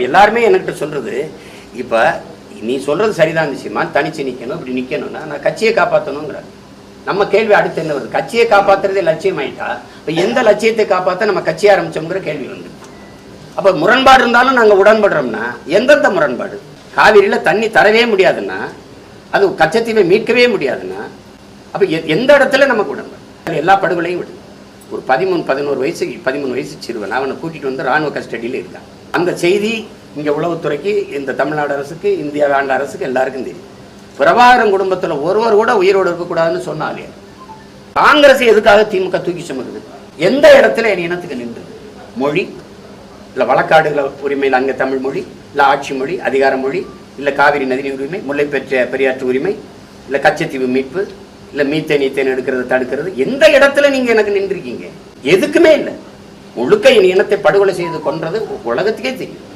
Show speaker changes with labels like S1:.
S1: எல்லாருமே என்கிட்ட சொல்றது, இப்ப நீ சொல்றது சரிதான் விஷயமா, தனிச்சு நிக்கணும், இப்படி நிக்கணும்னா நான் கட்சியை காப்பாற்றணுங்கிற நம்ம கேள்வி அடுத்து என்ன வருது? கட்சியை காப்பாத்துறதே லட்சியம் ஆயிட்டா இப்ப எந்த லட்சியத்தை காப்பாற்ற நம்ம கட்சி ஆரம்பிச்சோங்கிற கேள்வி வந்து, அப்ப முரண்பாடு இருந்தாலும் நாங்க உடன்படுறோம்னா எந்தெந்த முரண்பாடு? காவிரியில தண்ணி தரவே முடியாதுன்னா, அது கச்சத்தீவை மீட்கவே முடியாதுன்னா, அப்ப எந்த இடத்துல நமக்கு உடன்படு? எல்லா படுகொலையும் விடு. ஒரு 13 வயசு சிறுவன் அவனை கூட்டிட்டு வந்து ராணுவ கஸ்டடியில் இருக்கான். அந்த செய்தி இங்க உளவுத்துறைக்கு, இந்த தமிழ்நாடு அரசுக்கு, இந்தியா ஆண்ட அரசுக்கு எல்லாருக்கும் தெரியும். பிரபாகரன் குடும்பத்துல ஒருவர் கூட உயிரோடு இருக்கக்கூடாதுன்னு சொன்னாலே காங்கிரஸ் எதுக்காக திமுக தூக்கி சுமக்குது? எந்த இடத்துல என் இனத்துக்கு நின்று? மொழி இல்ல வழக்காடுகள உரிமையில் அங்க தமிழ் மொழி, இல்ல ஆட்சி மொழி, அதிகார மொழி, இல்ல காவிரி நதி உரிமை, முல்லை பெரியாற்று உரிமை, இல்ல கச்சத்தீவு மீட்பு, இல்ல மீத்தேன் எடுக்கிறது தடுக்கிறது, எந்த இடத்துல நீங்க எனக்கு நின்றுருக்கீங்க? எதுக்குமே இல்லை. முழுக்க என் இனத்தை படுகொலை செய்து கொன்றது உலகத்துக்கே தெரியும்.